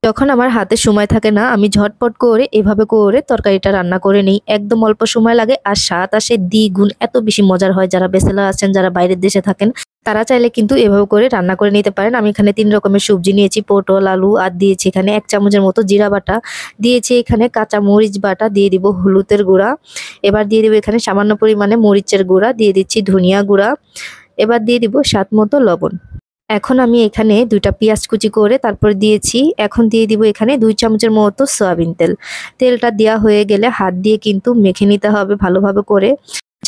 যখন আমার হাতে সময় থাকে না, আমি ঝটপট করে এভাবে করে তরকারিটা রান্না করে নিই। একদম অল্প সময় লাগে আর স্বাদ আসে দ্বিগুণ। এত বেশি মজার হয়। যারা ব্যাচেলর আছেন, যারা বাইরের দেশে থাকেন, তারা চাইলে কিন্তু এভাবে করে রান্না করে নিতে পারেন। আমি এখানে ৩ রকমের সবজি নিয়েছি, পটল, আলু আর দিয়েছি এখানে ১ চামচের মতো জিরা বাটা, দিয়েছি এখানে কাঁচা মরিচ বাটা, দিয়ে দিব হলুদের গুঁড়া, এবার দিয়ে দিব এখানে সামান্য পরিমাণে মরিচের গুঁড়া, দিয়ে দিচ্ছি ধনিয়া গুঁড়া, এবার দিয়ে দিব স্বাদ মতো লবণ। এখন আমি এখানে ২টা পেঁয়াজ কুচি করে তারপর দিয়েছি। এখন দিয়ে দিব এখানে ২ চামচের মতো সয়াবিন তেল। তেলটা দেওয়া হয়ে গেলে হাত দিয়ে কিন্তু মেখে নিতে হবে ভালোভাবে করে,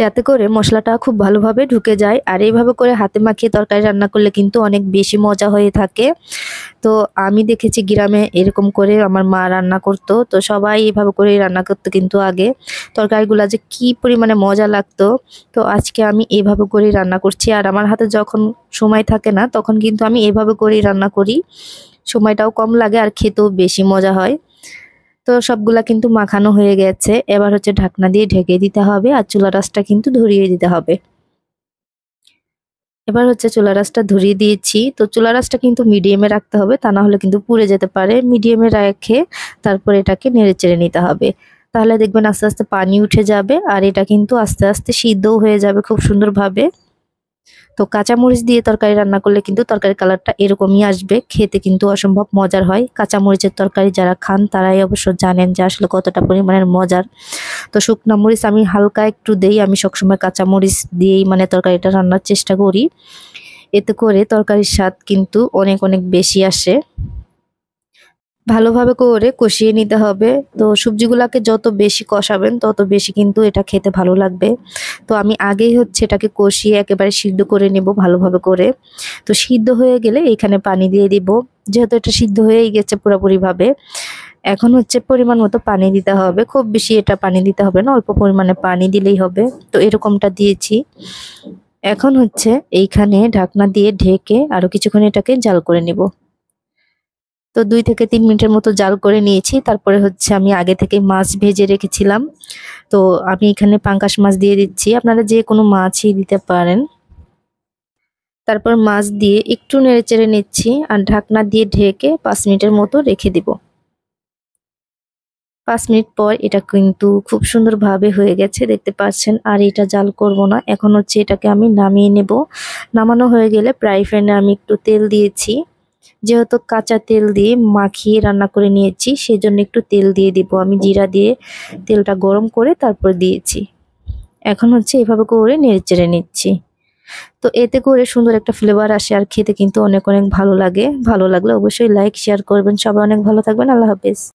যাতে করে মশলাটা খুব ভালোভাবে ঢুকে যায়। আর এইভাবে করে হাতে মাখিয়ে তরকারি রান্না করলে কিন্তু অনেক বেশি মজা হয়ে থাকে। তো আমি দেখেছি গ্রামে এরকম করে আমার মা রান্না করতো। তো সবাই এভাবে করেই রান্না করতো কিন্তু আগে। তরকারিগুলা যে কি পরিমাণে মজা লাগতো। তো আজকে আমি এভাবে করেই রান্না করছি। আর আমার হাতে যখন সময় থাকে না, তখন কিন্তু আমি এভাবে করেই রান্না করি। সময়টাও কম লাগে আর খেতেও বেশি মজা হয়। তো সবগুলা কিন্তু মাখানো হয়ে গেছে। এবার হচ্ছে ঢাকনা দিয়ে ঢেকে দিতে হবে আর চুলার আঁচটা কিন্তু ধরিয়ে দিতে হবে। এবার হচ্ছে চুলার আঁচটা ধরিয়ে দিয়েছি। তো চুলার আঁচটা কিন্তু মিডিয়ামে রাখতে হবে, তা না হলে কিন্তু পুড়ে যেতে পারে। মিডিয়ামে রেখে তারপর এটাকে নেড়েচেড়ে নিতে হবে। তাহলে দেখবেন আস্তে আস্তে পানি উঠে যাবে আর এটা কিন্তু আস্তে আস্তে সিদ্ধও হয়ে যাবে খুব সুন্দরভাবে। তো কাঁচামরিচ দিয়ে তরকারি রান্না করলে কিন্তু তরকারির কালারটা এরকমই আসবে। খেতে কিন্তু অসম্ভব মজার হয়। কাঁচামরিচের তরকারি যারা খান তারাই অবশ্য জানেন যে আসলে কতটা পরিমাণের মজার। তো শুকনা মরিচ আমি হালকা একটু দেই। আমি সবসময় কাঁচামরিচ দিয়েই তরকারিটা রান্নার চেষ্টা করি। এতে করে তরকারির স্বাদ কিন্তু অনেক অনেক বেশি আসে। ভালোভাবে করে কষিয়ে নিতে হবে। তো সবজিগুলাকে যত বেশি কষাবেন তত বেশি কিন্তু এটা খেতে ভালো লাগবে। তো আমি আগেই হচ্ছে এটাকে কষিয়ে একেবারে সিদ্ধ করে নেব ভালোভাবে করে। তো সিদ্ধ হয়ে গেলে এখানে পানি দিয়ে দিব। যেহেতু এটা সিদ্ধ হয়েই গেছে পুরোপুরিভাবে, এখন হচ্ছে পরিমাণ মতো পানি দিতে হবে। খুব বেশি এটা পানি দিতে হবে না, অল্প পরিমাণে পানি দিলেই হবে। তো এরকমটা দিয়েছি। এখন হচ্ছে এইখানে ঢাকনা দিয়ে ঢেকে আরো কিছুক্ষণ এটাকে জাল করে নেব। তো ২ থেকে ৩ মিনিটের মতো জাল করে নিয়েছি। তারপরে হচ্ছে আমি আগে থেকে মাছ ভেজে রেখেছিলাম। তো আমি এখানে পাঙ্গাস মাছ দিয়ে দিচ্ছি। আপনারা যে কোনো মাছই দিতে পারেন। তারপর মাছ দিয়ে একটু নেড়েচেড়ে নিচ্ছি আর ঢাকনা দিয়ে ঢেকে ৫ মিনিটের মতো রেখে দিব। ৫ মিনিট পর এটা কিন্তু খুব সুন্দরভাবে হয়ে গেছে, দেখতে পাচ্ছেন। আর এটা জাল করব না। এখন হচ্ছে এটাকে আমি নামিয়ে নেব। নামানো হয়ে গেলে ফ্রাই প্যানে আমি একটু তেল দিয়েছি। যেহেতু কাঁচা তেল দিয়ে মাখিয়ে রান্না করে নিয়েছি, সেজন্য একটু তেল দিয়ে দিব। আমি জিরা দিয়ে তেলটা গরম করে তারপর দিয়েছি। এখন হচ্ছে এভাবে করে নেড়েচেড়ে নিচ্ছি। তো এতে করে সুন্দর একটা ফ্লেভার আসে আর খেতে কিন্তু অনেক অনেক ভালো লাগে। ভালো লাগলে অবশ্যই লাইক শেয়ার করবেন। সবাই অনেক ভালো থাকবেন। আল্লাহ হাফেজ।